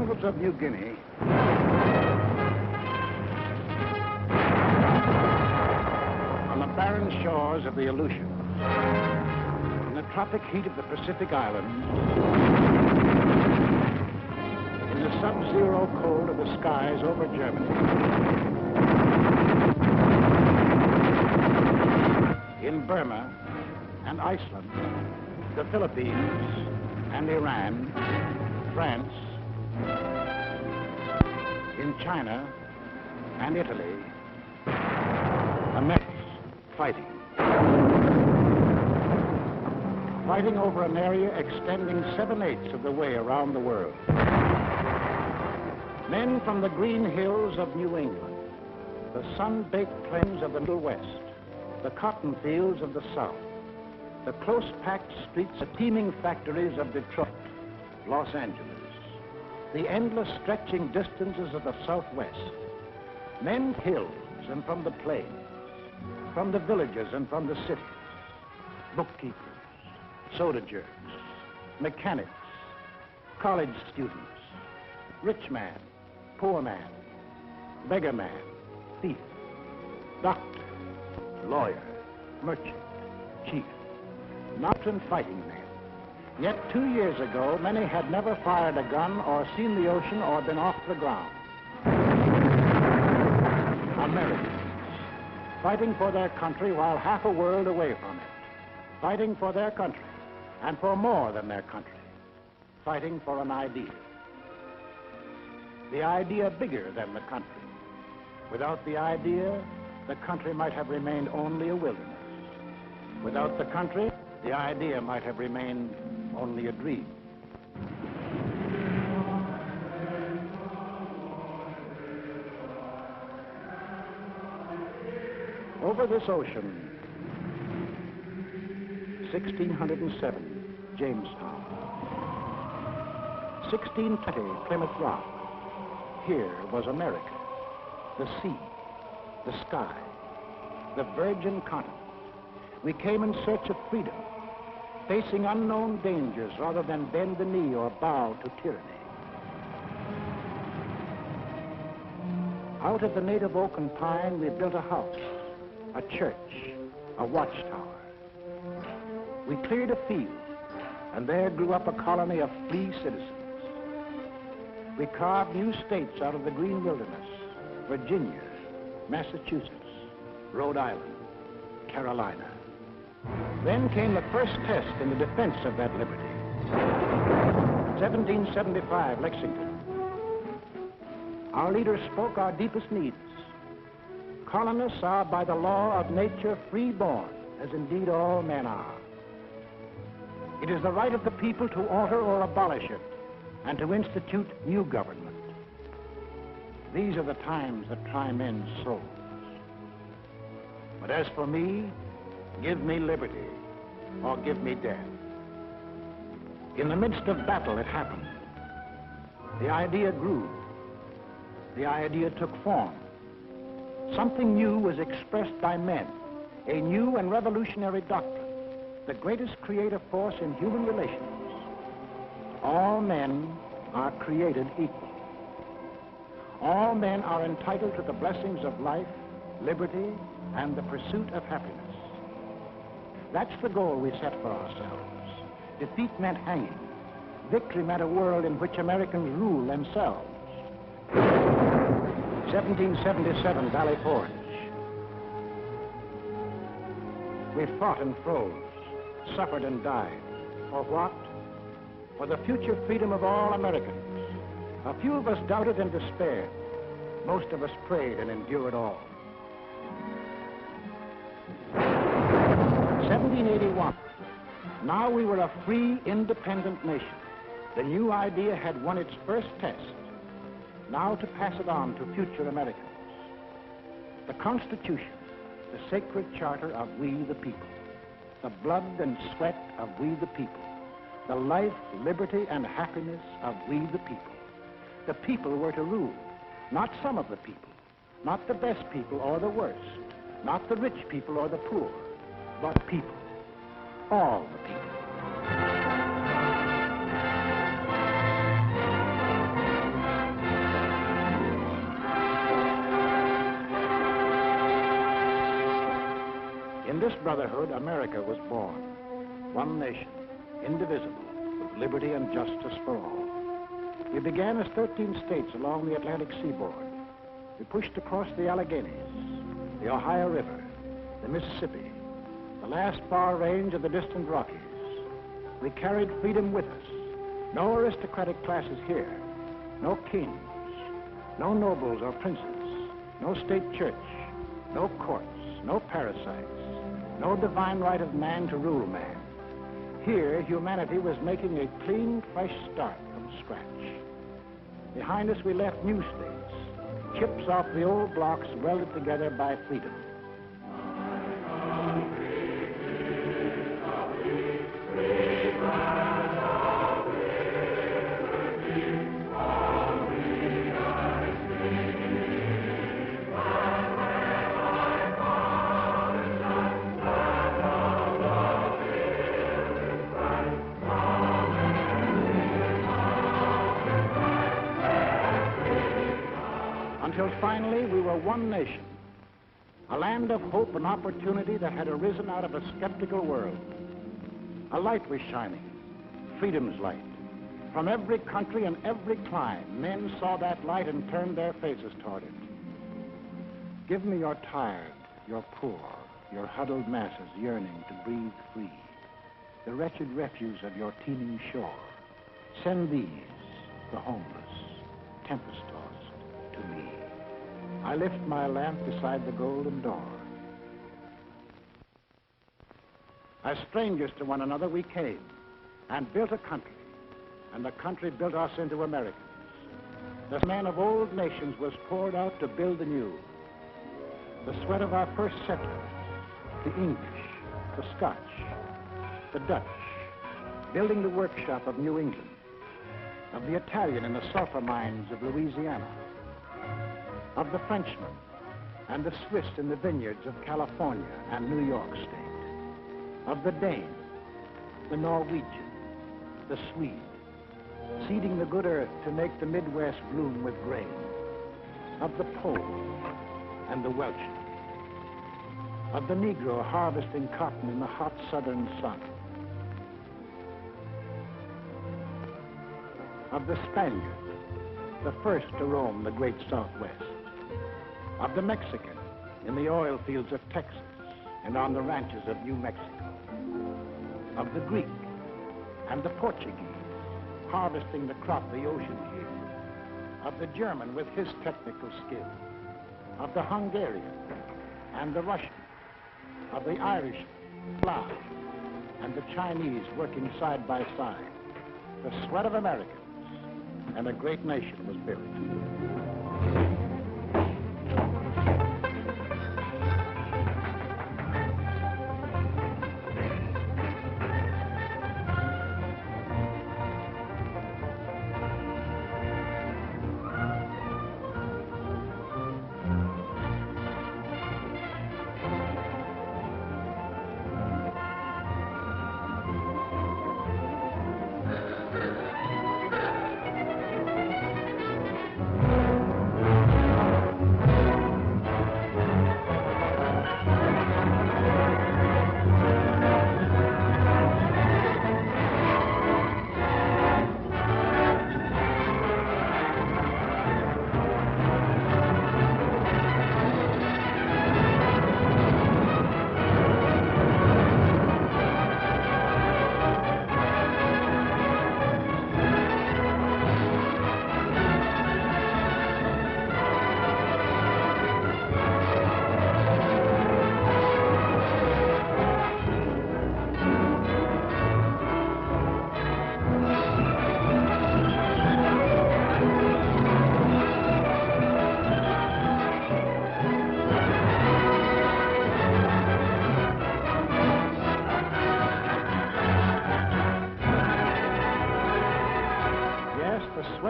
jungles of New Guinea, on the barren shores of the Aleutians, in the tropic heat of the Pacific Islands, in the sub-zero cold of the skies over Germany, in Burma and Iceland, the Philippines and Iran, France, in China and Italy, Americans fighting. Fighting over an area extending 7/8 of the way around the world. Men from the green hills of New England, the sun-baked plains of the Middle West, the cotton fields of the South, the close-packed streets, the teeming factories of Detroit, Los Angeles, the endless stretching distances of the Southwest, men from the hills and from the plains, from the villages and from the cities, bookkeepers, soda jerks, mechanics, college students, rich man, poor man, beggar man, thief, doctor, lawyer, merchant, chief, not and fighting men. Yet 2 years ago, many had never fired a gun or seen the ocean or been off the ground. Americans, fighting for their country while half a world away from it, fighting for their country and for more than their country, fighting for an idea. The idea bigger than the country. Without the idea, the country might have remained only a wilderness. Without the country, the idea might have remained only a dream. Over this ocean, 1607, Jamestown. 1620, Plymouth Rock. Here was America, the sea, the sky, the virgin continent. We came in search of freedom, facing unknown dangers rather than bend the knee or bow to tyranny. Out of the native oak and pine, we built a house, a church, a watchtower. We cleared a field, and there grew up a colony of free citizens. We carved new states out of the green wilderness: Virginia, Massachusetts, Rhode Island, Carolina. Then came the first test in the defense of that liberty. 1775, Lexington. Our leaders spoke our deepest needs. Colonists are by the law of nature free-born, as indeed all men are. It is the right of the people to alter or abolish it, and to institute new government. These are the times that try men's souls. But as for me, give me liberty, or give me death. In the midst of battle, it happened. The idea grew. The idea took form. Something new was expressed by men, a new and revolutionary doctrine, the greatest creative force in human relations. All men are created equal. All men are entitled to the blessings of life, liberty, and the pursuit of happiness. That's the goal we set for ourselves. Defeat meant hanging. Victory meant a world in which Americans rule themselves. 1777, Valley Forge. We fought and froze, suffered and died. For what? For the future freedom of all Americans. A few of us doubted and despaired. Most of us prayed and endured all. 1781. Now we were a free, independent nation. The new idea had won its first test. Now to pass it on to future Americans. The Constitution, the sacred charter of we the people. The blood and sweat of we the people. The life, liberty, and happiness of we the people. The people were to rule, not some of the people, not the best people or the worst, not the rich people or the poor, but people, all the people. In this brotherhood, America was born. One nation, indivisible, with liberty and justice for all. We began as 13 states along the Atlantic seaboard. We pushed across the Alleghenies, the Ohio River, the Mississippi, the last far range of the distant Rockies. We carried freedom with us. No aristocratic classes here, no kings, no nobles or princes, no state church, no courts, no parasites, no divine right of man to rule man. Here, humanity was making a clean, fresh start from scratch. Behind us, we left new states, chips off the old blocks welded together by freedom. Until finally we were one nation, a land of hope and opportunity that had arisen out of a skeptical world. A light was shining, freedom's light. From every country and every clime, men saw that light and turned their faces toward it. Give me your tired, your poor, your huddled masses yearning to breathe free, the wretched refuse of your teeming shore. Send these, the homeless, tempest-tossed, to me. I lift my lamp beside the golden door. As strangers to one another, we came and built a country, and the country built us into Americans. The man of old nations was poured out to build the new. The sweat of our first settlers, the English, the Scotch, the Dutch, building the workshop of New England, of the Italian in the sulfur mines of Louisiana, of the Frenchman and the Swiss in the vineyards of California and New York State, of the Dane, the Norwegian, the Swede, seeding the good earth to make the Midwest bloom with grain, of the Pole and the Welshman, of the Negro harvesting cotton in the hot southern sun, of the Spaniard, the first to roam the great Southwest, of the Mexican in the oil fields of Texas and on the ranches of New Mexico, of the Greek and the Portuguese harvesting the crop the ocean yields, of the German with his technical skill, of the Hungarian and the Russian, of the Irish, Slav, and the Chinese working side by side. The sweat of Americans, and a great nation was built.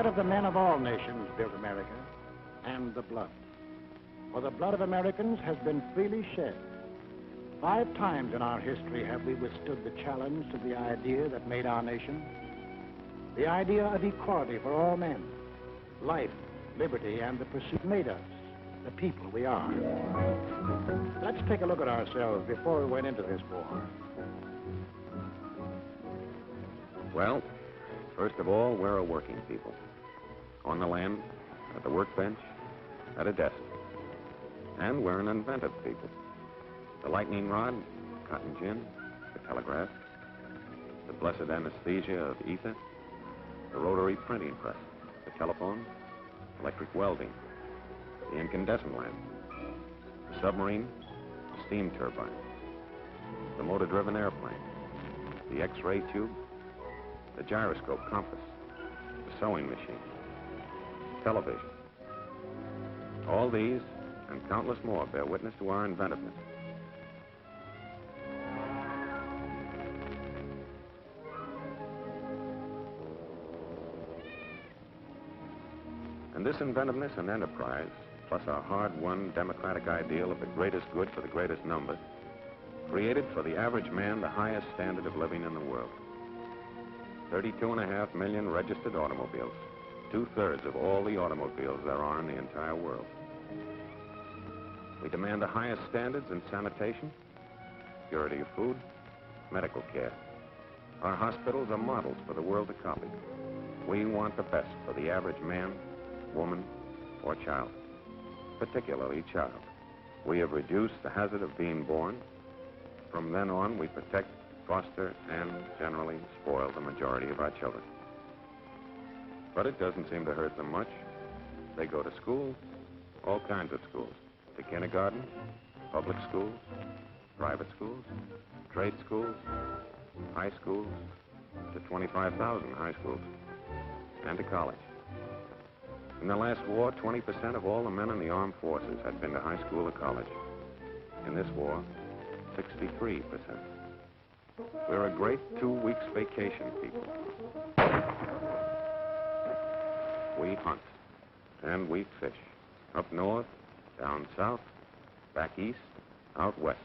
Of the men of all nations built America, and the blood. For the blood of Americans has been freely shed. 5 times in our history have we withstood the challenge to the idea that made our nation. The idea of equality for all men, life, liberty, and the pursuit made us, the people we are. Let's take a look at ourselves before we went into this war. Well, first of all, we're a working people. On the land, at the workbench, at a desk. And we're an inventive people. The lightning rod, cotton gin, the telegraph, the blessed anesthesia of ether, the rotary printing press, the telephone, electric welding, the incandescent lamp, the submarine, the steam turbine, the motor-driven airplane, the X-ray tube, the gyroscope compass, the sewing machine, television. All these and countless more bear witness to our inventiveness. And this inventiveness and enterprise, plus our hard-won democratic ideal of the greatest good for the greatest number, created for the average man the highest standard of living in the world. 32.5 million registered automobiles, 2/3 of all the automobiles there are in the entire world. We demand the highest standards in sanitation, purity of food, medical care. Our hospitals are models for the world to copy. We want the best for the average man, woman, or child, particularly child. We have reduced the hazard of being born. From then on, we protect, foster, and generally spoil the majority of our children. But it doesn't seem to hurt them much. They go to school, all kinds of schools, to kindergarten, public schools, private schools, trade schools, high schools, to 25,000 high schools, and to college. In the last war, 20% of all the men in the armed forces had been to high school or college. In this war, 63%. We're a great 2 weeks vacation people. We hunt, and we fish. Up north, down south, back east, out west.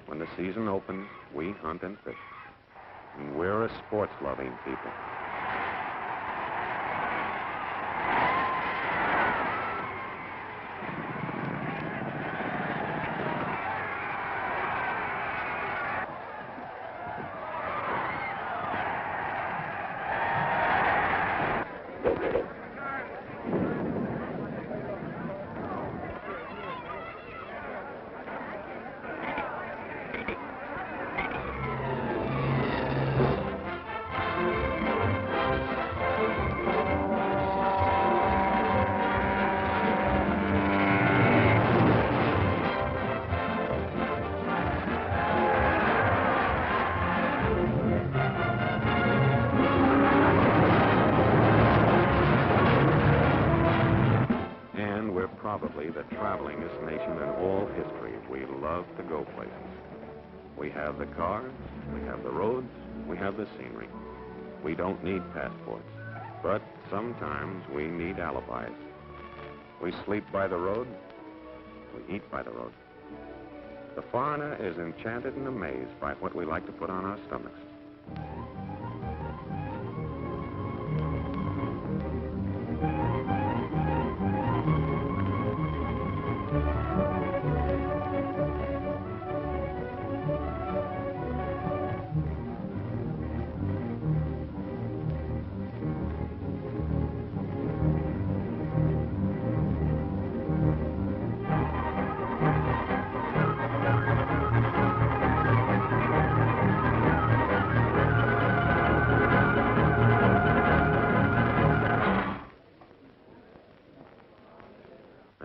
When the season opens, we hunt and fish. And we're a sports-loving people. Probably the travelingest nation in all history. We love to go places. We have the cars, we have the roads, we have the scenery. We don't need passports, but sometimes we need alibis. We sleep by the road, we eat by the road. The foreigner is enchanted and amazed by what we like to put on our stomachs.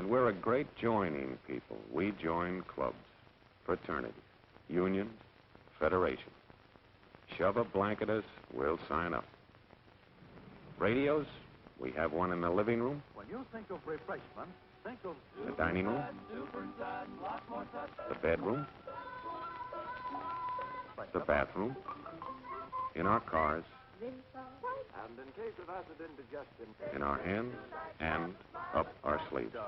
We're a great joining people. We join clubs, fraternities, unions, federations. Shove a blanket us, we'll sign up. Radios, we have one in the living room. When you think of refreshment, think of the dining room, the bedroom, the bathroom, in our cars, and in case of acid indigestion, in our hands, and up our sleeves. Does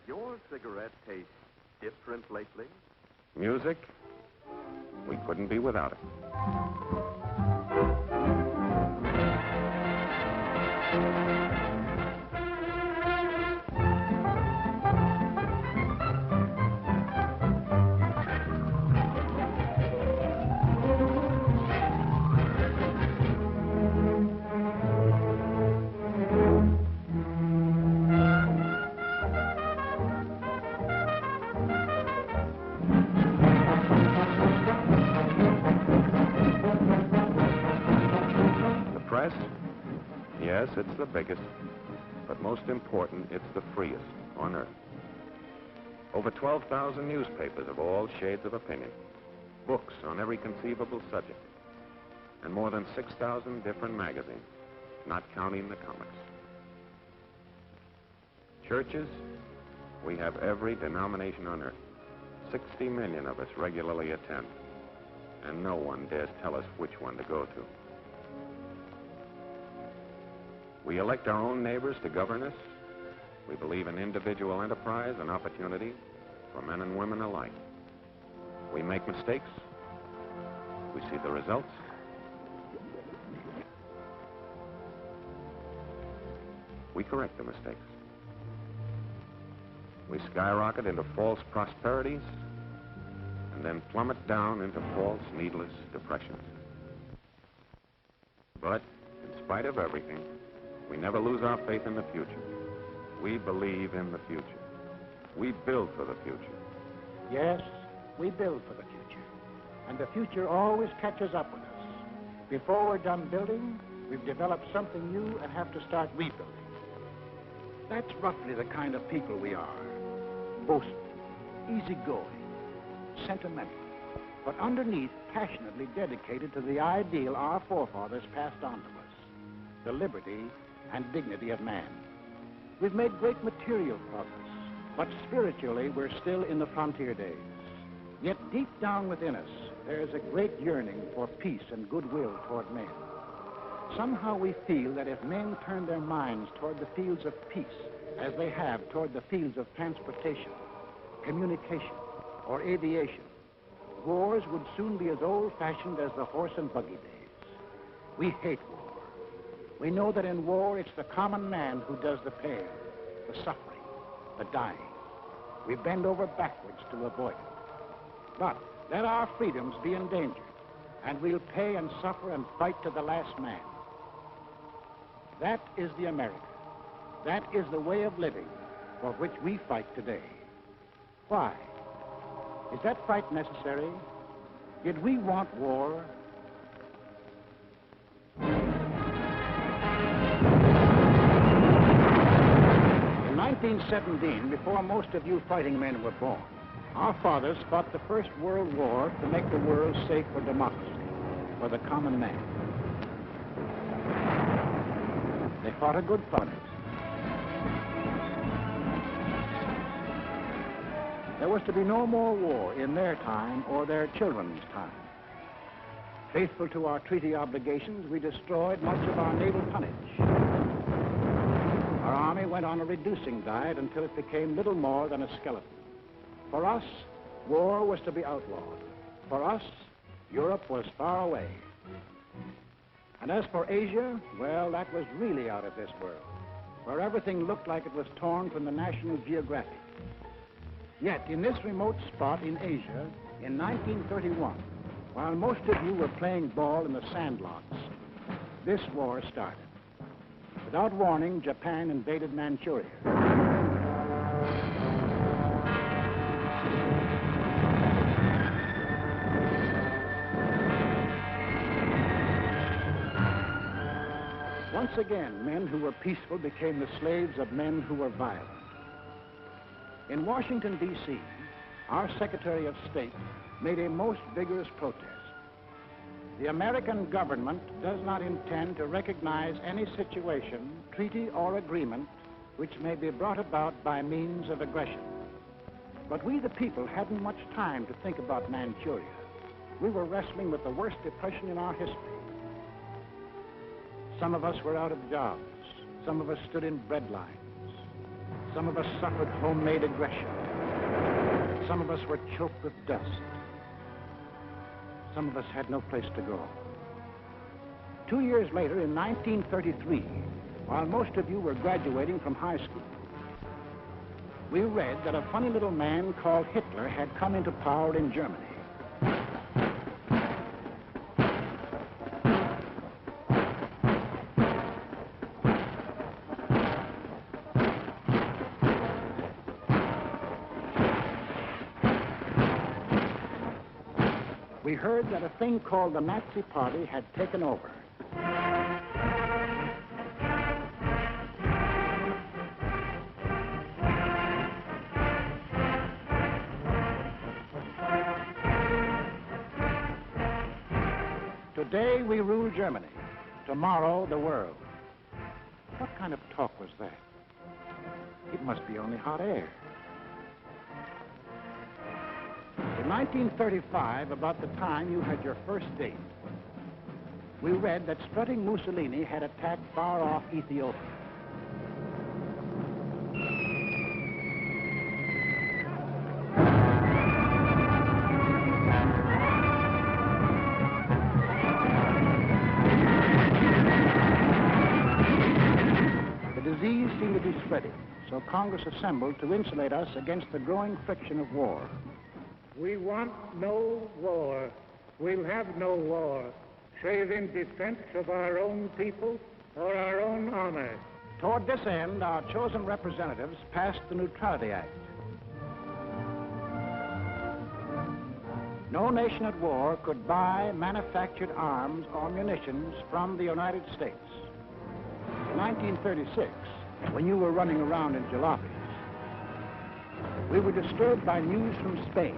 your cigarette taste different lately? Music, we couldn't be without it. U.S.? Yes, it's the biggest, but most important, it's the freest on Earth. Over 12,000 newspapers of all shades of opinion, books on every conceivable subject, and more than 6,000 different magazines, not counting the comics. Churches, we have every denomination on Earth. 60 million of us regularly attend, and no one dares tell us which one to go to. We elect our own neighbors to govern us. We believe in individual enterprise and opportunity for men and women alike. We make mistakes. We see the results. We correct the mistakes. We skyrocket into false prosperities and then plummet down into false, needless depressions. But in spite of everything, we never lose our faith in the future. We believe in the future. We build for the future. Yes, we build for the future. And the future always catches up with us. Before we're done building, we've developed something new and have to start rebuilding. That's roughly the kind of people we are. Boastful, easygoing, sentimental, but underneath passionately dedicated to the ideal our forefathers passed on to us, the liberty and dignity of man. We've made great material progress, but spiritually we're still in the frontier days. Yet deep down within us, there is a great yearning for peace and goodwill toward men. Somehow we feel that if men turn their minds toward the fields of peace, as they have toward the fields of transportation, communication, or aviation, wars would soon be as old-fashioned as the horse and buggy days. We hate war. We know that in war, it's the common man who does the pain, the suffering, the dying. We bend over backwards to avoid it. But let our freedoms be endangered, and we'll pay and suffer and fight to the last man. That is the America. That is the way of living for which we fight today. Why? Is that fight necessary? Did we want war? In 1917, before most of you fighting men were born, our fathers fought the First World War to make the world safe for democracy, for the common man. They fought a good fight. There was to be no more war in their time or their children's time. Faithful to our treaty obligations, we destroyed much of our naval tonnage. Our army went on a reducing diet until it became little more than a skeleton. For us, war was to be outlawed. For us, Europe was far away. And as for Asia, well, that was really out of this world, where everything looked like it was torn from the National Geographic. Yet, in this remote spot in Asia, in 1931, while most of you were playing ball in the sandlots, this war started. Without warning, Japan invaded Manchuria. Once again, men who were peaceful became the slaves of men who were violent. In Washington, D.C., our Secretary of State made a most vigorous protest. The American government does not intend to recognize any situation, treaty, or agreement which may be brought about by means of aggression. But we, the people, hadn't much time to think about Manchuria. We were wrestling with the worst depression in our history. Some of us were out of jobs. Some of us stood in bread lines. Some of us suffered homemade aggression. Some of us were choked with dust. Some of us had no place to go. 2 years later, in 1933, while most of you were graduating from high school, we read that a funny little man called Hitler had come into power in Germany. We heard that a thing called the Nazi Party had taken over. Today we rule Germany. Tomorrow, the world. What kind of talk was that? It must be only hot air. In 1935, about the time you had your first date, we read that strutting Mussolini had attacked far-off Ethiopia. The disease seemed to be spreading, so Congress assembled to insulate us against the growing friction of war. We want no war. We'll have no war, save in defense of our own people or our own honor. Toward this end, our chosen representatives passed the Neutrality Act. No nation at war could buy manufactured arms or munitions from the United States. In 1936, when you were running around in jalopies, we were disturbed by news from Spain.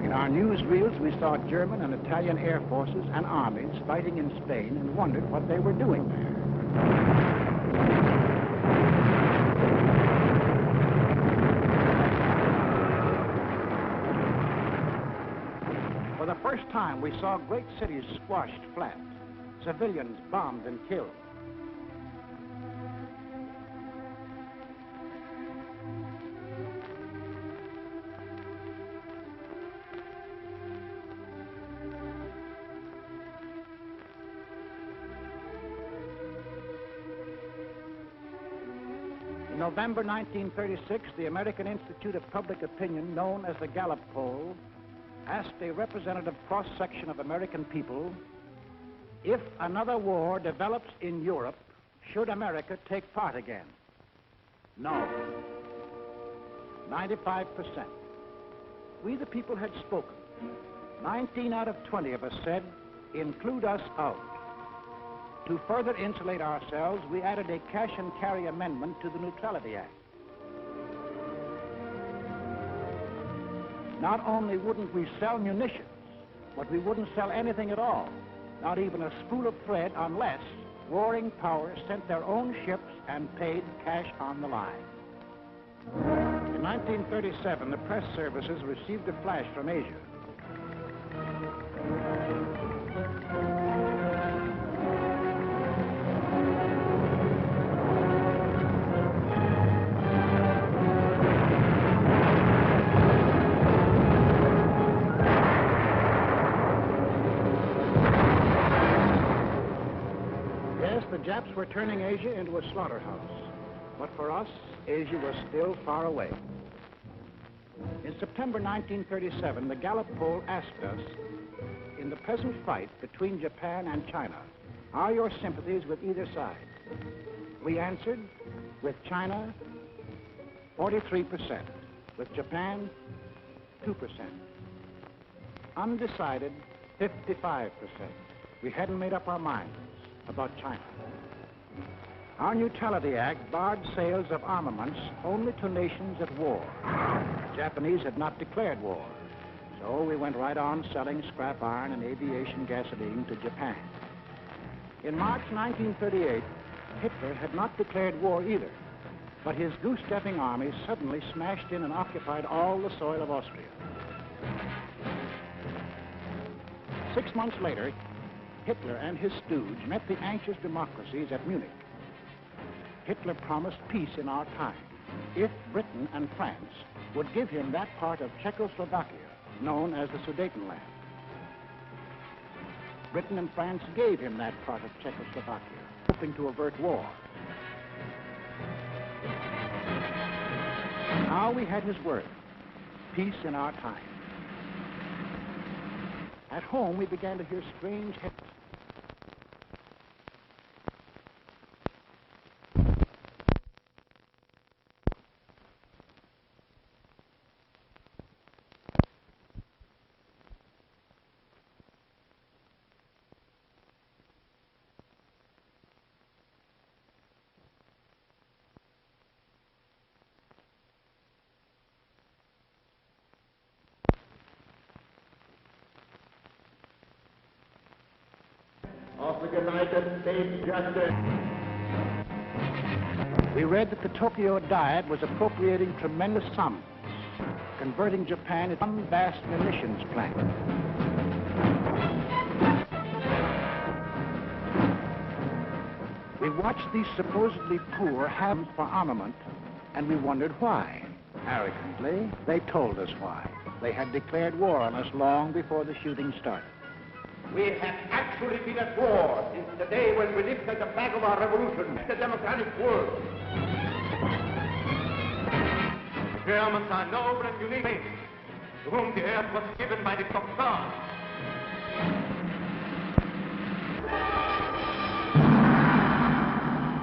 In our newsreels, we saw German and Italian air forces and armies fighting in Spain and wondered what they were doing there. For the first time, we saw great cities squashed flat, civilians bombed and killed. In November 1936, the American Institute of Public Opinion, known as the Gallup Poll, asked a representative cross-section of American people, if another war develops in Europe, should America take part again? No. 95%. We the people had spoken. 19 out of 20 of us said, include us out. To further insulate ourselves, we added a cash and carry amendment to the Neutrality Act. Not only wouldn't we sell munitions, but we wouldn't sell anything at all, not even a spool of thread, unless warring powers sent their own ships and paid cash on the line. In 1937, the press services received a flash from Asia. The Japs were turning Asia into a slaughterhouse. But for us, Asia was still far away. In September 1937, the Gallup poll asked us, in the present fight between Japan and China, are your sympathies with either side? We answered, with China, 43%. With Japan, 2%. Undecided, 55%. We hadn't made up our minds about China. Our Neutrality Act barred sales of armaments only to nations at war. The Japanese had not declared war, so we went right on selling scrap iron and aviation gasoline to Japan. In March 1938, Hitler had not declared war either, but his goose-stepping army suddenly smashed in and occupied all the soil of Austria. 6 months later, Hitler and his stooge met the anxious democracies at Munich. Hitler promised peace in our time if Britain and France would give him that part of Czechoslovakia known as the Sudetenland. Britain and France gave him that part of Czechoslovakia, hoping to avert war. Now we had his word, peace in our time. At home, we began to hear strange headlines. the United States justice. We read that the Tokyo Diet was appropriating tremendous sums, converting Japan into one vast munitions plant. We watched these supposedly poor have for armament, and we wondered why. Arrogantly, they told us why. They had declared war on us long before the shooting started. We have actually been at war since the day when we lifted the flag of our revolution, the democratic world. The Germans are noble and unique men, to whom the earth was given by the top God.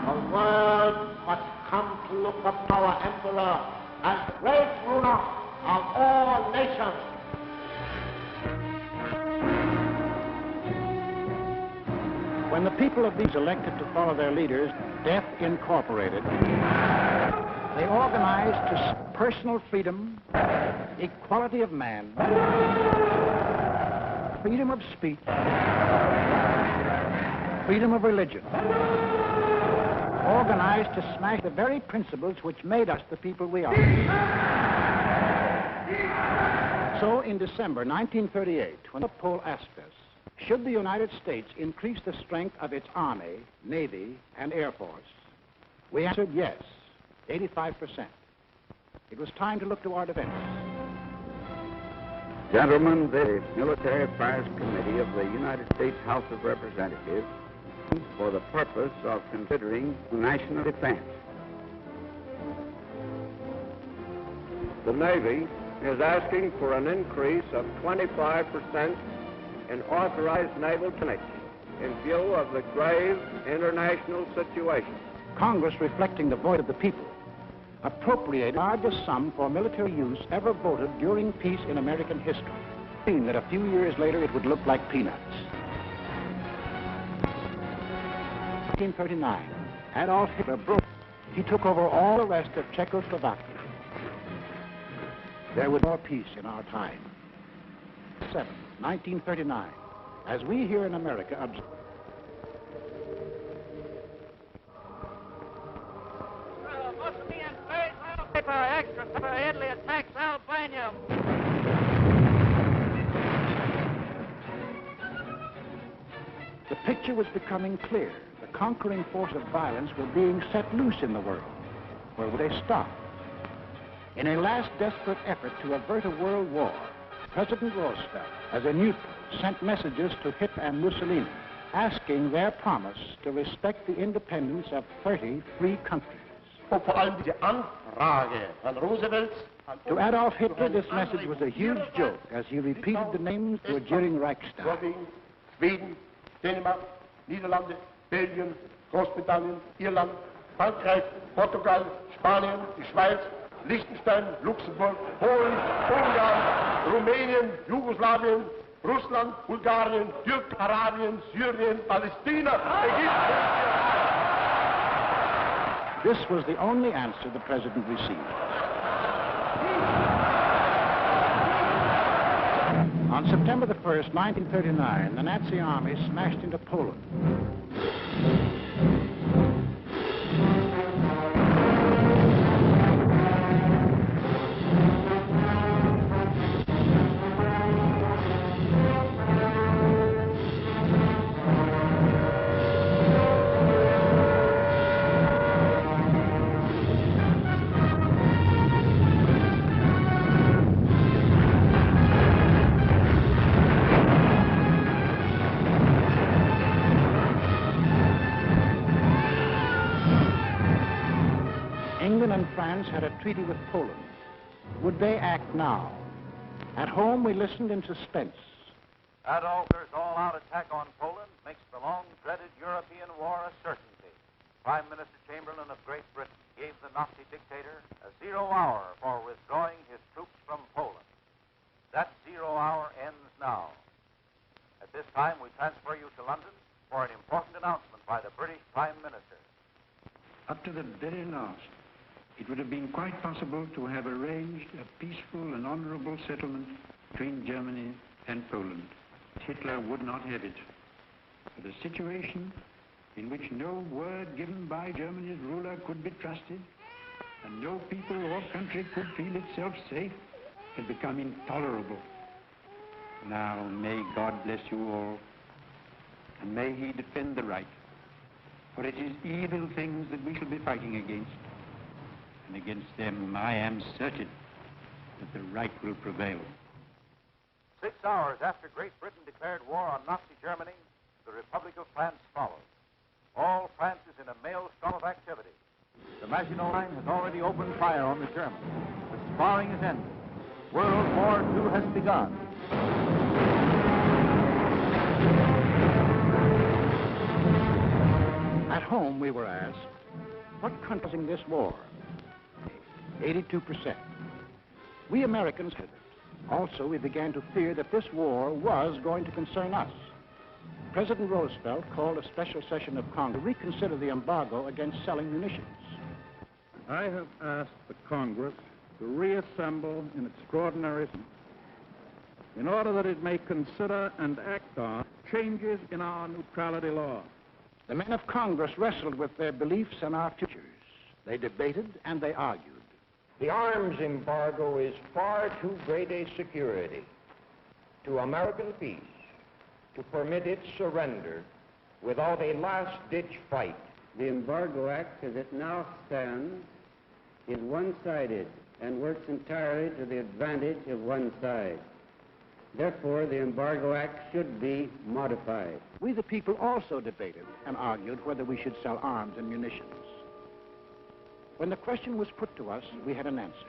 The world must come to look upon our emperor as the great ruler of all nations. When the people of these elected to follow their leaders, Death Incorporated, they organized to personal freedom, equality of man, freedom of speech, freedom of religion, organized to smash the very principles which made us the people we are. So in December 1938, when Paul asked us, should the United States increase the strength of its Army, Navy, and Air Force, we answered yes, 85%. It was time to look to our defense. Gentlemen, the Military Affairs Committee of the United States House of Representatives for the purpose of considering national defense. The Navy is asking for an increase of 25% in authorized naval tonnage in view of the grave international situation. Congress, reflecting the voice of the people, appropriated the largest sum for military use ever voted during peace in American history, meaning that a few years later it would look like peanuts. 1939, Adolf Hitler broke. He took over all the rest of Czechoslovakia. There was more peace in our time. 1939, as we here in America observe. Bosnian paper extra for Italy attacks Albania. The picture was becoming clear. The conquering force of violence were being set loose in the world. Where would they stop? In a last desperate effort to avert a world war, President Roosevelt, as a neutral, sent messages to Hitler and Mussolini, asking their promise to respect the independence of 30 free countries. To Adolf Hitler, this message was a huge joke as he repeated the names to a jeering Reichstag. Sweden, Denmark, Niederlande, Belgien, Großbritannien, Irland, Frankreich, Portugal, Spanien, die Schweiz, Liechtenstein, Luxemburg, Polen, Ungarn, Rumänien, Jugoslawien, Russland, Bulgarien, Türkei, Arabien, Syrien, Palästina, Ägypten. This was the only answer the president received. On September the 1st, 1939, the Nazi army smashed into Poland. England and France had a treaty with Poland. Would they act now? At home, we listened in suspense. Adolf Hitler's all-out attack on Poland makes the long-dreaded European war a certainty. Prime Minister Chamberlain of Great Britain gave the Nazi dictator a 0 hour for withdrawing his troops from Poland. That 0 hour ends now. At this time, we transfer you to London for an important announcement by the British Prime Minister. Up to the very last, it would have been quite possible to have arranged a peaceful and honorable settlement between Germany and Poland. Hitler would not have it. But a situation in which no word given by Germany's ruler could be trusted, and no people or country could feel itself safe, had become intolerable. Now, may God bless you all, and may he defend the right, for it is evil things that we shall be fighting against, and against them I am certain that the right will prevail. 6 hours after Great Britain declared war on Nazi Germany, the Republic of France followed. All France is in a maelstrom of activity. The Maginot Line has already opened fire on the Germans. The sparring is ended. World War II has begun. At home, we were asked, what country's in this war? 82%. We Americans had it. Also, we began to fear that this war was going to concern us. President Roosevelt called a special session of Congress to reconsider the embargo against selling munitions. I have asked the Congress to reassemble in extraordinary session in order that it may consider and act on changes in our neutrality law. The men of Congress wrestled with their beliefs and our futures. They debated and they argued. The arms embargo is far too great a security to American peace to permit its surrender without a last-ditch fight. The Embargo Act, as it now stands, is one-sided and works entirely to the advantage of one side. Therefore, the Embargo Act should be modified. We, the people, also debated and argued whether we should sell arms and munitions. When the question was put to us, we had an answer.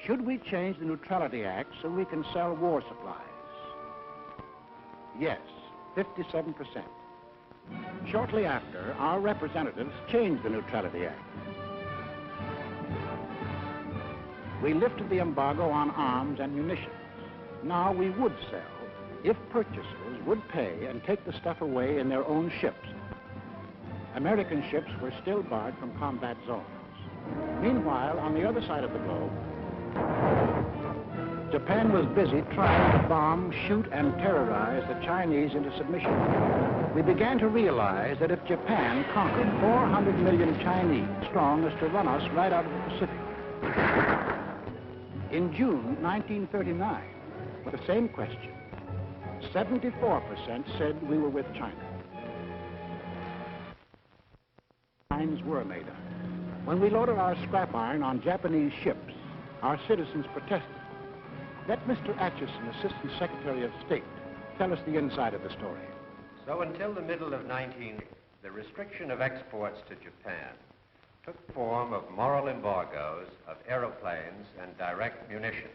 Should we change the Neutrality Act so we can sell war supplies? Yes, 57%. Shortly after, our representatives changed the Neutrality Act. We lifted the embargo on arms and munitions. Now we would sell if purchasers would pay and take the stuff away in their own ships. American ships were still barred from combat zones. Meanwhile, on the other side of the globe, Japan was busy trying to bomb, shoot, and terrorize the Chinese into submission. We began to realize that if Japan conquered 400 million Chinese, strong as to run us right out of the Pacific. In June 1939, with the same question, 74% said we were with China. Mines were made up. When we loaded our scrap iron on Japanese ships, our citizens protested. Let Mr. Atchison, Assistant Secretary of State, tell us the inside of the story. So until the middle of 1980, the restriction of exports to Japan took the form of moral embargoes of aeroplanes and direct munitions.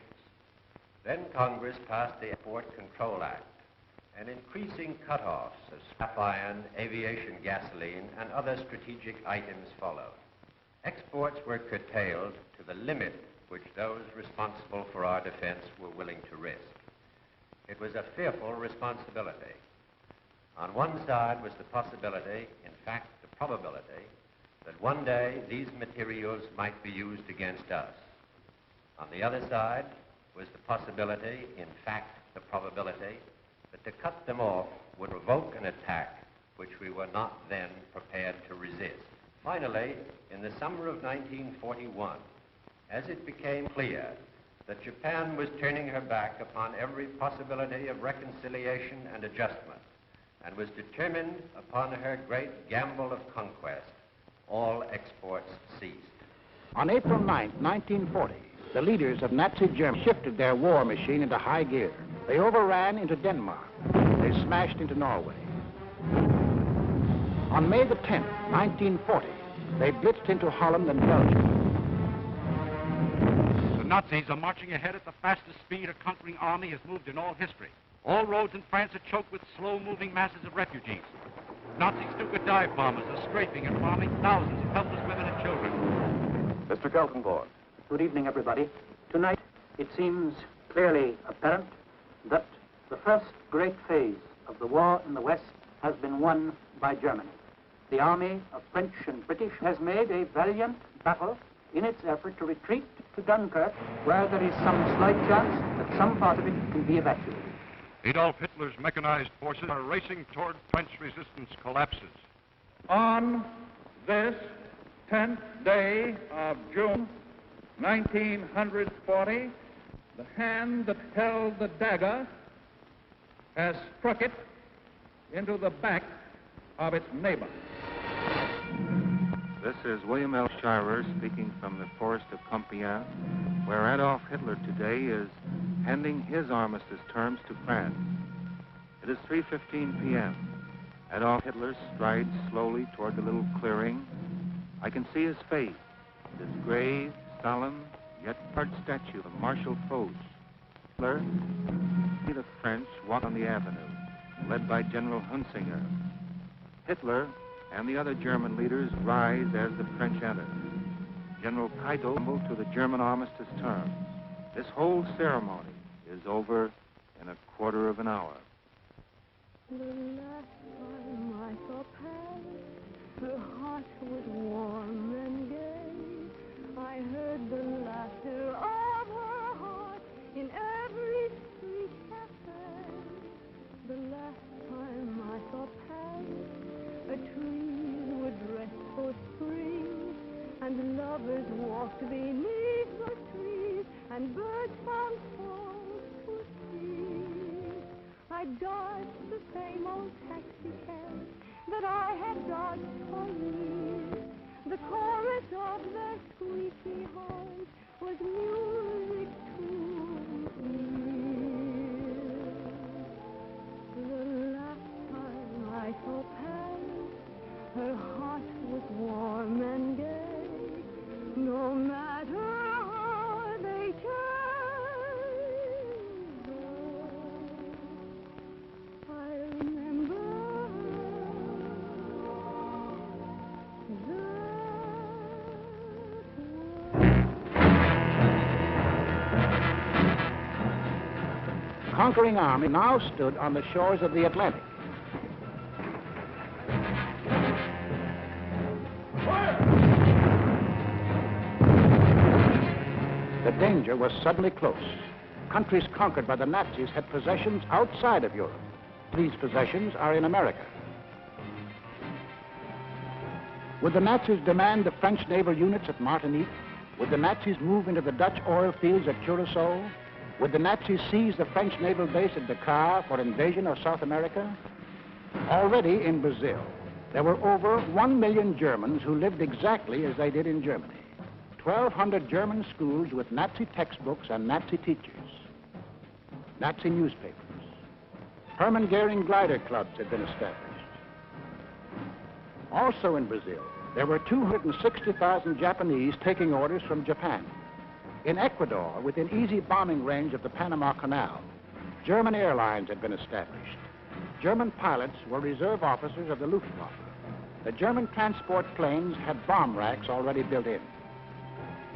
Then Congress passed the Export Control Act, and increasing cutoffs of scrap iron, aviation gasoline, and other strategic items followed. Exports were curtailed to the limit which those responsible for our defense were willing to risk. It was a fearful responsibility. On one side was the possibility, in fact the probability, that one day these materials might be used against us. On the other side was the possibility, in fact the probability, that to cut them off would provoke an attack which we were not then prepared to resist. Finally, in the summer of 1941, as it became clear that Japan was turning her back upon every possibility of reconciliation and adjustment, and was determined upon her great gamble of conquest, all exports ceased. On April 9, 1940, the leaders of Nazi Germany shifted their war machine into high gear. They overran into Denmark. They smashed into Norway. On May the 10th, 1940, they blitzed into Holland and Belgium. The Nazis are marching ahead at the fastest speed a conquering army has moved in all history. All roads in France are choked with slow-moving masses of refugees. Nazi Stuka dive bombers are strafing and bombing thousands of helpless women and children. Mr. Keltonborn. Good evening, everybody. Tonight, it seems clearly apparent that the first great phase of the war in the West has been won by Germany. The army of French and British has made a valiant battle in its effort to retreat to Dunkirk, where there is some slight chance that some part of it can be evacuated. Adolf Hitler's mechanized forces are racing toward French resistance collapses. On this 10th day of June, 1940, the hand that held the dagger has struck it into the back of its neighbor. This is William L. Shirer speaking from the forest of Compiègne, where Adolf Hitler today is handing his armistice terms to France. It is 3:15 p.m. Adolf Hitler strides slowly toward the little clearing. I can see his face, this grave, solemn, yet hard statue of Marshal Foch. Hitler, see the French walk on the avenue, led by General Hunsinger. Hitler and the other German leaders rise as the French enter. General Keitel mumbled to the German armistice terms. This whole ceremony is over in a quarter of an hour. The last time I saw Paris, her heart was warm and gay. I heard the laughter of her heart in every street cafe. The last time I saw Paris, the trees were dressed for spring, and lovers walked beneath the trees, and birds found songs to sing. I dodged the same old taxi cab that I had dodged for years. The chorus of their squeaky horns was music to me. The last time I saw Paris, her heart was warm and gay. No matter how they change, I remember The conquering army now stood on the shores of the Atlantic. The danger was suddenly close. Countries conquered by the Nazis had possessions outside of Europe. These possessions are in America. Would the Nazis demand the French naval units at Martinique? Would the Nazis move into the Dutch oil fields at Curacao? Would the Nazis seize the French naval base at Dakar for invasion of South America? Already in Brazil, there were over 1 million Germans who lived exactly as they did in Germany. 1,200 German schools with Nazi textbooks and Nazi teachers. Nazi newspapers. Hermann Goering glider clubs had been established. Also in Brazil, there were 260,000 Japanese taking orders from Japan. In Ecuador, within easy bombing range of the Panama Canal, German airlines had been established. German pilots were reserve officers of the Luftwaffe. The German transport planes had bomb racks already built in.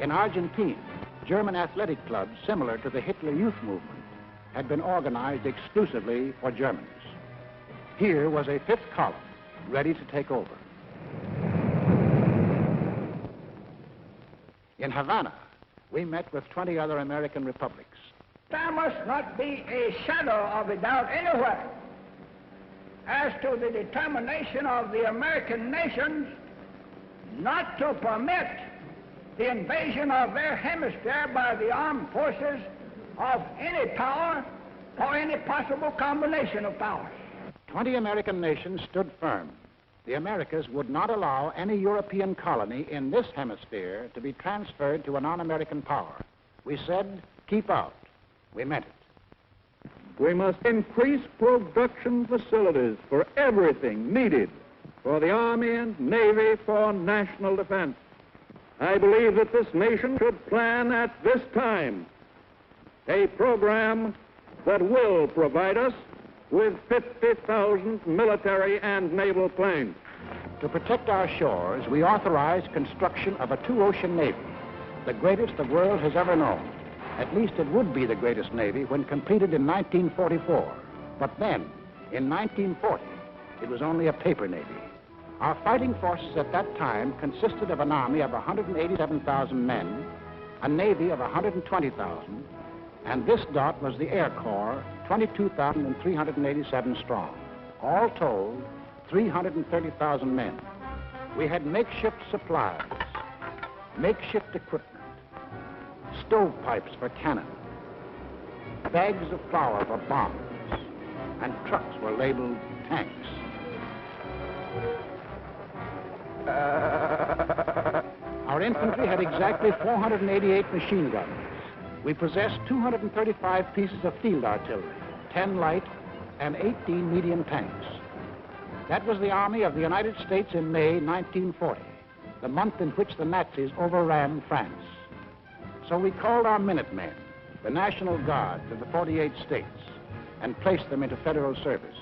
In Argentina, German athletic clubs similar to the Hitler Youth Movement had been organized exclusively for Germans. Here was a fifth column ready to take over. In Havana, we met with 20 other American republics. There must not be a shadow of a doubt anywhere as to the determination of the American nations not to permit the invasion of their hemisphere by the armed forces of any power or any possible combination of powers. 20 American nations stood firm. The Americas would not allow any European colony in this hemisphere to be transferred to a non-American power. We said, keep out. We meant it. We must increase production facilities for everything needed for the Army and Navy for national defense. I believe that this nation should plan at this time a program that will provide us with 50,000 military and naval planes. To protect our shores, we authorized construction of a two-ocean navy, the greatest the world has ever known. At least it would be the greatest navy when completed in 1944. But then, in 1940, it was only a paper navy. Our fighting forces at that time consisted of an army of 187,000 men, a navy of 120,000, And this dot was the Air Corps, 22,387 strong. All told, 330,000 men. We had makeshift supplies, makeshift equipment, stovepipes for cannon, bags of flour for bombs, and trucks were labeled tanks. Our infantry had exactly 488 machine guns. We possessed 235 pieces of field artillery, 10 light and 18 medium tanks. That was the Army of the United States in May 1940, the month in which the Nazis overran France. So we called our Minutemen, the National Guard of the 48 states, and placed them into federal service.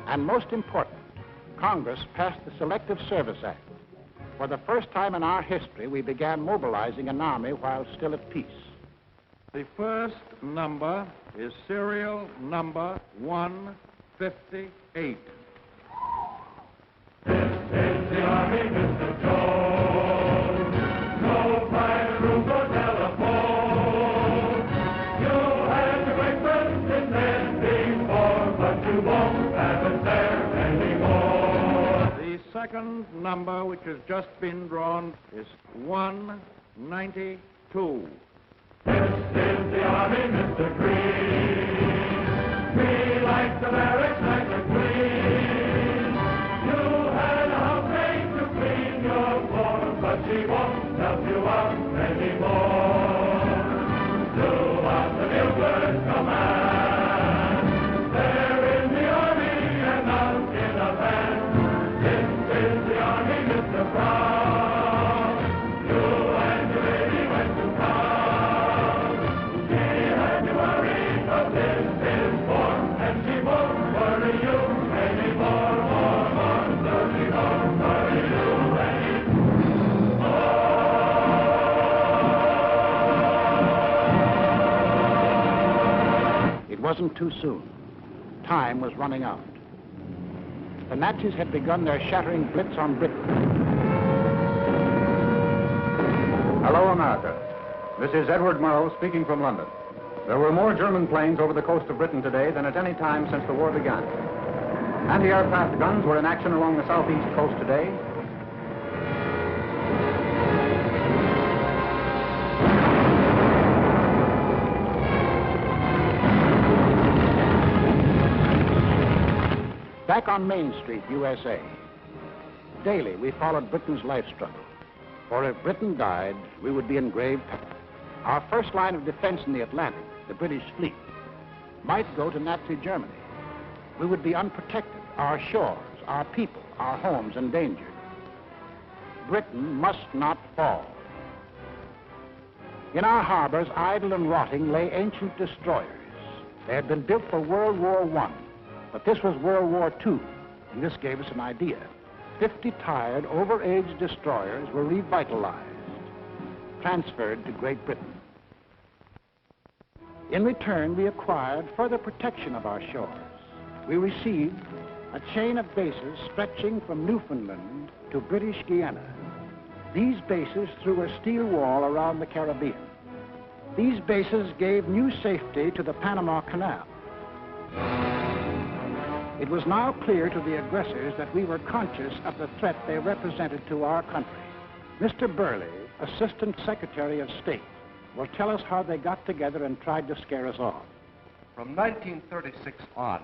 And most important, Congress passed the Selective Service Act. For the first time in our history, we began mobilizing an army while still at peace. The first number is serial number 158. This is the Army, Mr. Jones. No private room or telephone. You had your breakfast in there before, but you won't have it there anymore. The second number, which has just been drawn, is 192. This is the Army, Mr. Green. We like the barracks nice and clean. You had a housemaid to clean your floor, but she won't help you out anymore. Do what the builders command. They're in the Army and out in a van. This is the Army, Mr. Brown. You and your lady went to town. She had you worried, but this is war, and she won't worry you anymore. She won't worry you anymore. It wasn't too soon. Time was running out. The Nazis had begun their shattering blitz on Britain. Hello, America. This is Edward Murrow speaking from London. There were more German planes over the coast of Britain today than at any time since the war began. Anti-aircraft guns were in action along the southeast coast today. Back on Main Street, USA, daily we followed Britain's life struggle. For if Britain died, we would be in grave peril. Our first line of defense in the Atlantic, the British fleet, might go to Nazi Germany. We would be unprotected, our shores, our people, our homes endangered. Britain must not fall. In our harbors, idle and rotting, lay ancient destroyers. They had been built for World War I, but this was World War II, and this gave us an idea. 50 tired, over-aged destroyers were revitalized, transferred to Great Britain. In return, we acquired further protection of our shores. We received a chain of bases stretching from Newfoundland to British Guiana. These bases threw a steel wall around the Caribbean. These bases gave new safety to the Panama Canal. It was now clear to the aggressors that we were conscious of the threat they represented to our country. Mr. Burley, Assistant Secretary of State, will tell us how they got together and tried to scare us off. From 1936 on,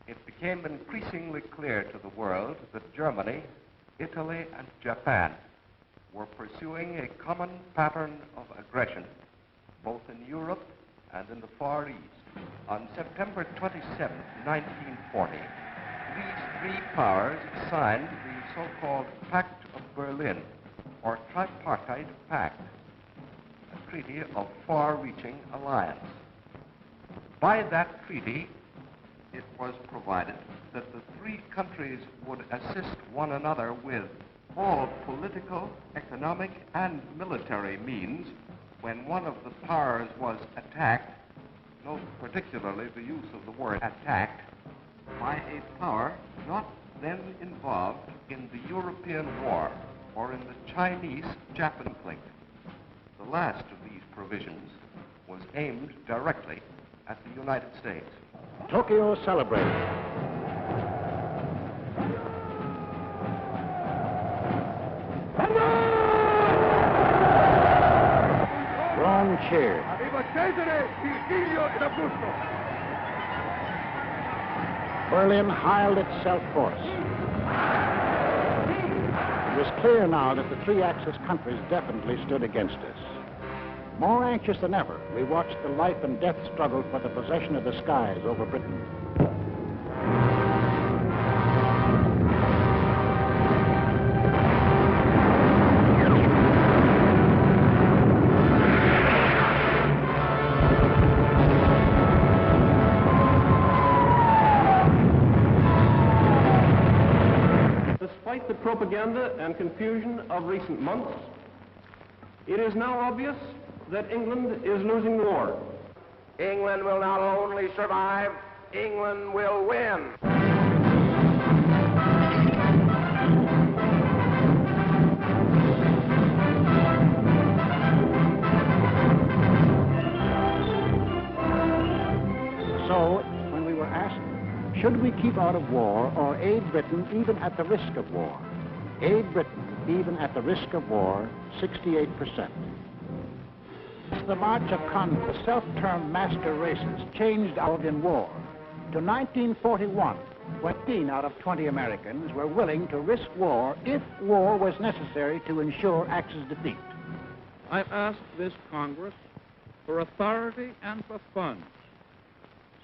it became increasingly clear to the world that Germany, Italy, and Japan were pursuing a common pattern of aggression, both in Europe and in the Far East. On September 27, 1940, these three powers signed the so-called Pact of Berlin, or Tripartite Pact, a treaty of far-reaching alliance. By that treaty, it was provided that the three countries would assist one another with all political, economic, and military means when one of the powers was attacked, note particularly the use of the word attacked, by a power not then involved in the European war. or in the Chinese-Japan conflict. The last of these provisions was aimed directly at the United States. Tokyo celebrated. Rome cheered. Berlin hired itself forth. It was clear now that the three-axis countries definitely stood against us. More anxious than ever, we watched the life and death struggle for the possession of the skies over Britain. Despite the propaganda and confusion of recent months, it is now obvious that England is losing the war. England will not only survive, England will win. So, when we were asked, should we keep out of war or aid Britain even at the risk of war? Aid Britain even at the risk of war, 68%. The march of conquest, the self-termed master races changed out in war. To 1941, 15 out of 20 Americans were willing to risk war if war was necessary to ensure Axis defeat. I've asked this Congress for authority and for funds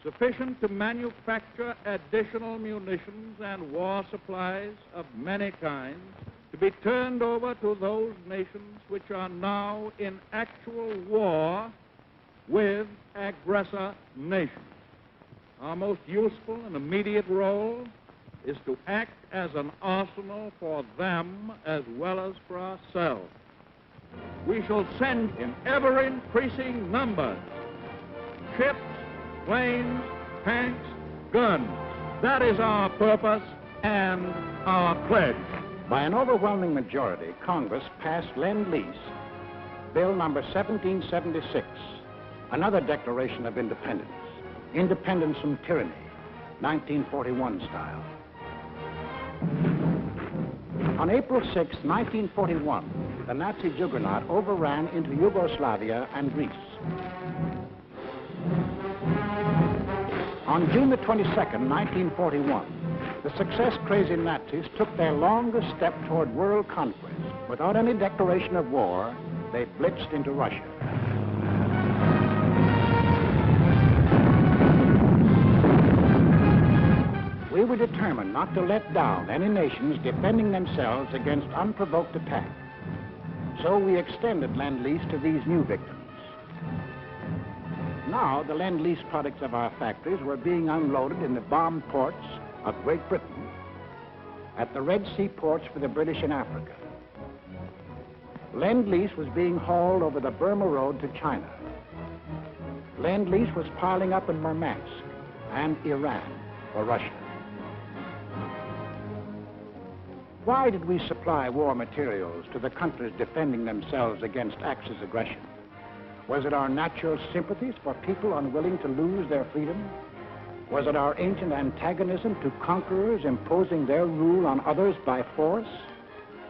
sufficient to manufacture additional munitions and war supplies of many kinds to be turned over to those nations which are now in actual war with aggressor nations. Our most useful and immediate role is to act as an arsenal for them as well as for ourselves. We shall send in ever-increasing numbers ships, planes, tanks, guns. That is our purpose and our pledge. By an overwhelming majority, Congress passed Lend-Lease, Bill number 1776, another declaration of independence. Independence from tyranny, 1941 style. On April 6, 1941, the Nazi juggernaut overran into Yugoslavia and Greece. On June the 22nd, 1941, the success-crazy Nazis took their longest step toward world conquest. Without any declaration of war, they blitzed into Russia. We were determined not to let down any nations defending themselves against unprovoked attack. So we extended Lend-Lease to these new victims. Now, the Lend-Lease products of our factories were being unloaded in the bomb ports of Great Britain, at the Red Sea ports for the British in Africa. Lend-Lease was being hauled over the Burma Road to China. Lend-Lease was piling up in Murmansk and Iran for Russia. Why did we supply war materials to the countries defending themselves against Axis aggression? Was it our natural sympathies for people unwilling to lose their freedom? Was it our ancient antagonism to conquerors imposing their rule on others by force?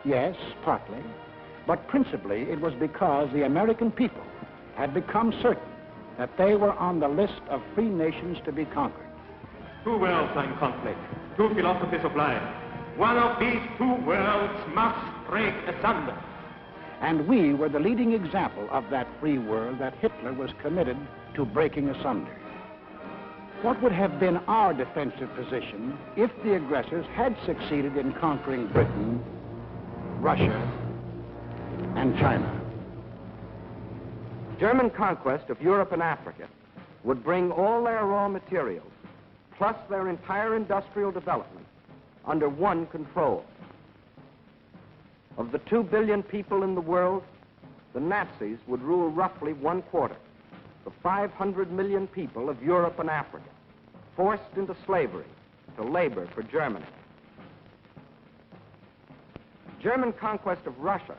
Yes, partly. But principally, it was because the American people had become certain that they were on the list of free nations to be conquered. Two worlds are in conflict, two philosophies of life. One of these two worlds must break asunder. And we were the leading example of that free world that Hitler was committed to breaking asunder. What would have been our defensive position if the aggressors had succeeded in conquering Britain, Russia, and China? German conquest of Europe and Africa would bring all their raw materials, plus their entire industrial development, under one control. Of the 2 billion people in the world, the Nazis would rule roughly 1/4, the 500 million people of Europe and Africa, forced into slavery to labor for Germany. German conquest of Russia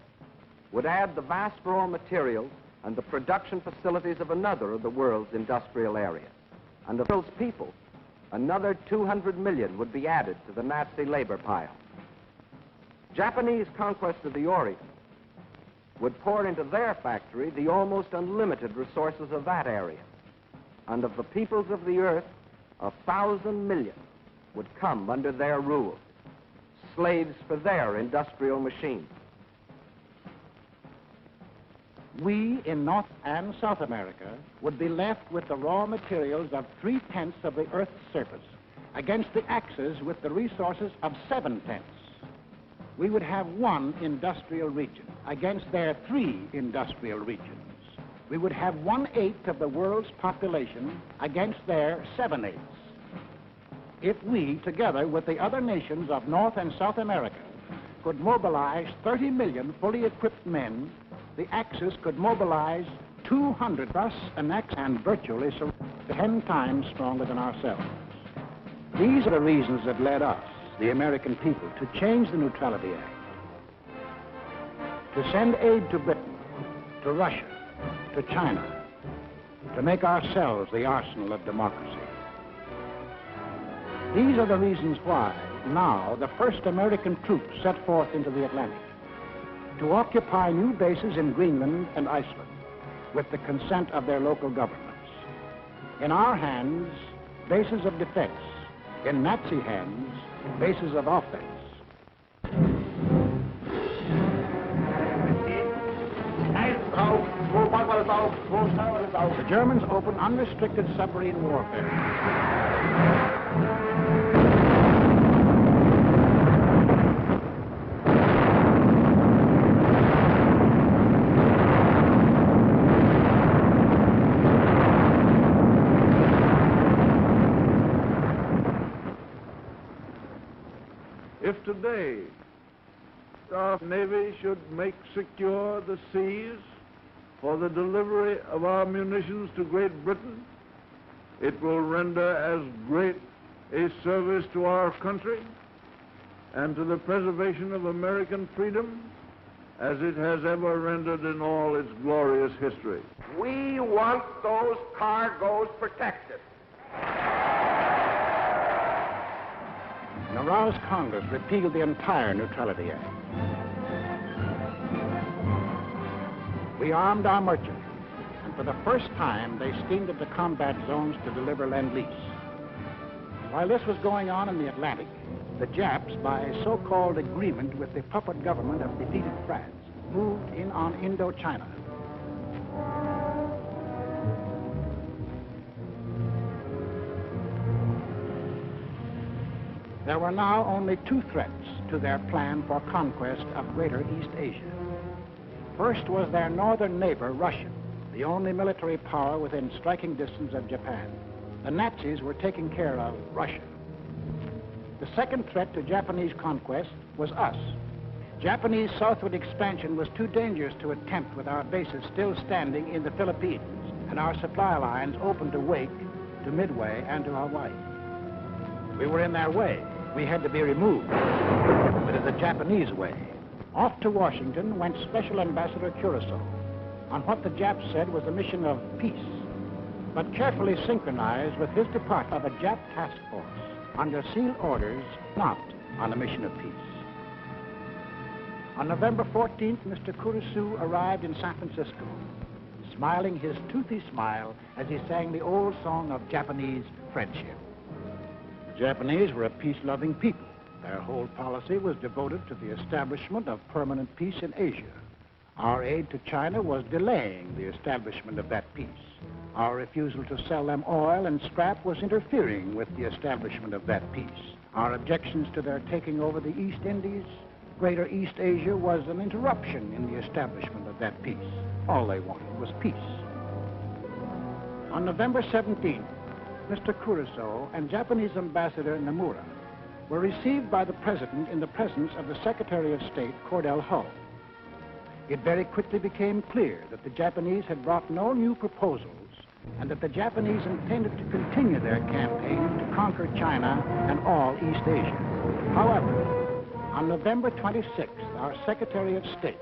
would add the vast raw materials and the production facilities of another of the world's industrial areas. And of those people, another 200 million would be added to the Nazi labor pile. Japanese conquest of the Orient would pour into their factory the almost unlimited resources of that area. And of the peoples of the earth, 1,000 million would come under their rule, slaves for their industrial machines. We in North and South America would be left with the raw materials of 3/10 of the Earth's surface against the Axis with the resources of 7/10. We would have one industrial region against their 3 industrial regions. We would have 1/8 of the world's population against their 7/8. If we, together with the other nations of North and South America, could mobilize 30 million fully equipped men, the Axis could mobilize 200 us and virtually 10 times stronger than ourselves. These are the reasons that led us, the American people, to change the Neutrality Act, to send aid to Britain, to Russia, to China, to make ourselves the arsenal of democracy. These are the reasons why now the first American troops set forth into the Atlantic to occupy new bases in Greenland and Iceland with the consent of their local governments. In our hands, bases of defense. In Nazi hands, bases of offense. The Germans opened unrestricted submarine warfare. If today our Navy should make secure the seas for the delivery of our munitions to Great Britain, it will render as great a service to our country and to the preservation of American freedom as it has ever rendered in all its glorious history. We want those cargoes protected. The aroused Congress repealed the entire Neutrality Act. We armed our merchants, and for the first time, they steamed into combat zones to deliver Lend-Lease. While this was going on in the Atlantic, the Japs, by a so-called agreement with the puppet government of defeated France, moved in on Indochina. There were now only 2 threats to their plan for conquest of Greater East Asia. First was their northern neighbor, Russia, the only military power within striking distance of Japan. The Nazis were taking care of Russia. The second threat to Japanese conquest was us. Japanese southward expansion was too dangerous to attempt with our bases still standing in the Philippines and our supply lines open to Wake, to Midway, and to Hawaii. We were in their way. We had to be removed. But in the Japanese way. Off to Washington went Special Ambassador Kuroso on what the Japs said was a mission of peace, but carefully synchronized with his department of a Jap task force under sealed orders, not on a mission of peace. On November 14th, Mr. Kuroso arrived in San Francisco, smiling his toothy smile as he sang the old song of Japanese friendship. The Japanese were a peace-loving people. Their whole policy was devoted to the establishment of permanent peace in Asia. Our aid to China was delaying the establishment of that peace. Our refusal to sell them oil and scrap was interfering with the establishment of that peace. Our objections to their taking over the East Indies, Greater East Asia, was an interruption in the establishment of that peace. All they wanted was peace. On November 17th, Mr. Kuroso and Japanese Ambassador Nomura were received by the President in the presence of the Secretary of State, Cordell Hull. It very quickly became clear that the Japanese had brought no new proposals and that the Japanese intended to continue their campaign to conquer China and all East Asia. However, on November 26th, our Secretary of State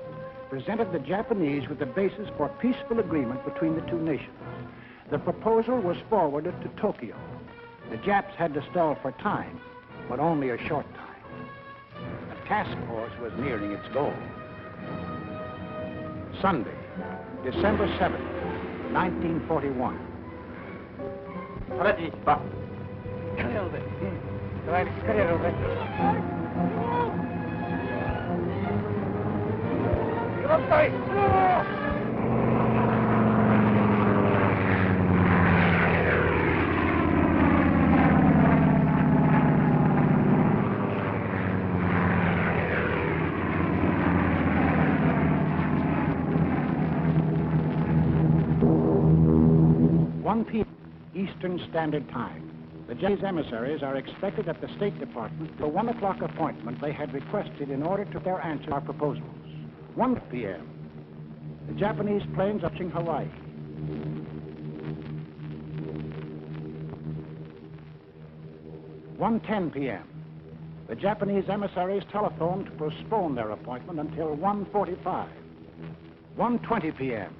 presented the Japanese with the basis for peaceful agreement between the two nations. The proposal was forwarded to Tokyo. The Japs had to stall for time, but only a short time. The task force was nearing its goal. Sunday, December 7th, 1941. Eastern Standard Time. The Japanese emissaries are expected at the State Department for 1 o'clock appointment they had requested in order to their answer our proposals. 1 p.m. The Japanese planes touching Hawaii. (1:10 p.m.) The Japanese emissaries telephoned to postpone their appointment until 1:45. 1:20 p.m.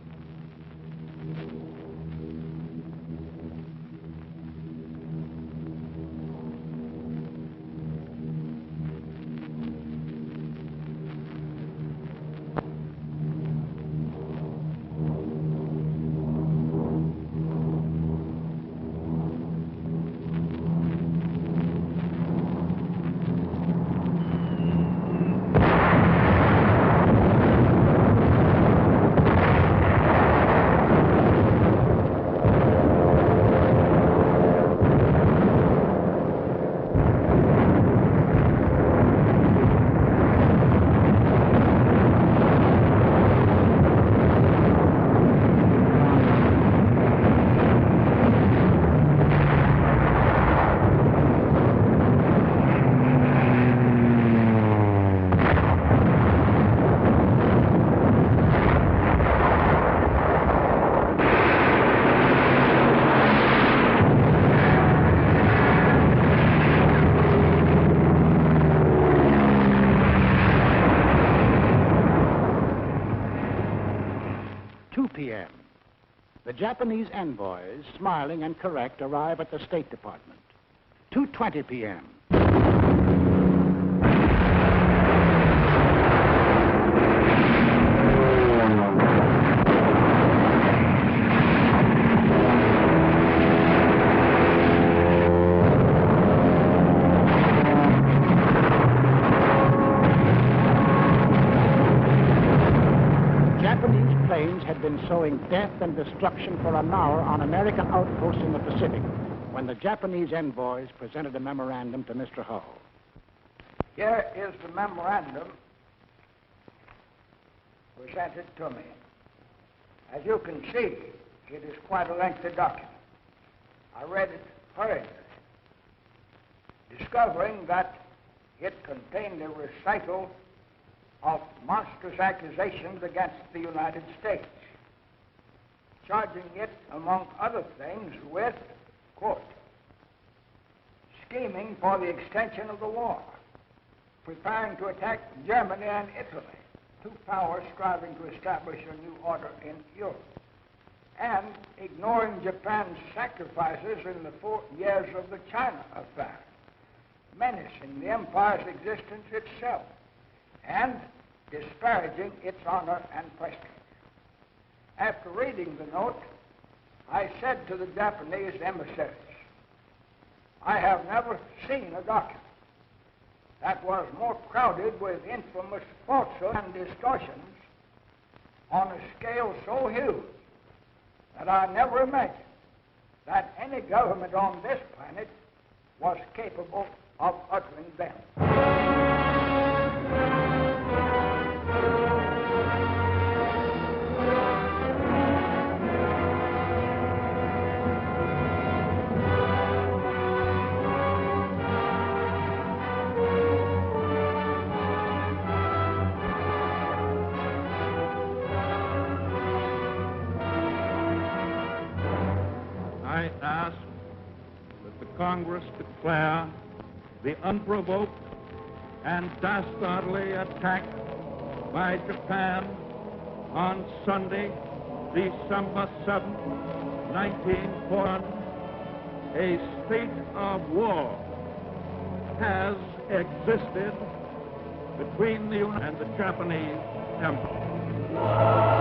The Japanese envoys, smiling and correct, arrive at the State Department. 2:20 p.m. Japanese planes had been sowing death and destruction for an hour on American outposts in the Pacific when the Japanese envoys presented a memorandum to Mr. Hull. Here is the memorandum presented to me. As you can see, it is quite a lengthy document. I read it hurriedly, discovering that it contained a recital of monstrous accusations against the United States, charging it, among other things, with, quote, scheming for the extension of the war, preparing to attack Germany and Italy, two powers striving to establish a new order in Europe, and ignoring Japan's sacrifices in the 4 years of the China affair, menacing the empire's existence itself, and disparaging its honor and prestige. After reading the note, I said to the Japanese emissaries, I have never seen a document that was more crowded with infamous falsehoods and distortions on a scale so huge that I never imagined that any government on this planet was capable of uttering them. I ask that the Congress declare the unprovoked and dastardly attack by Japan on Sunday, December 7, 1941, a state of war has existed between the United and the Japanese Empire.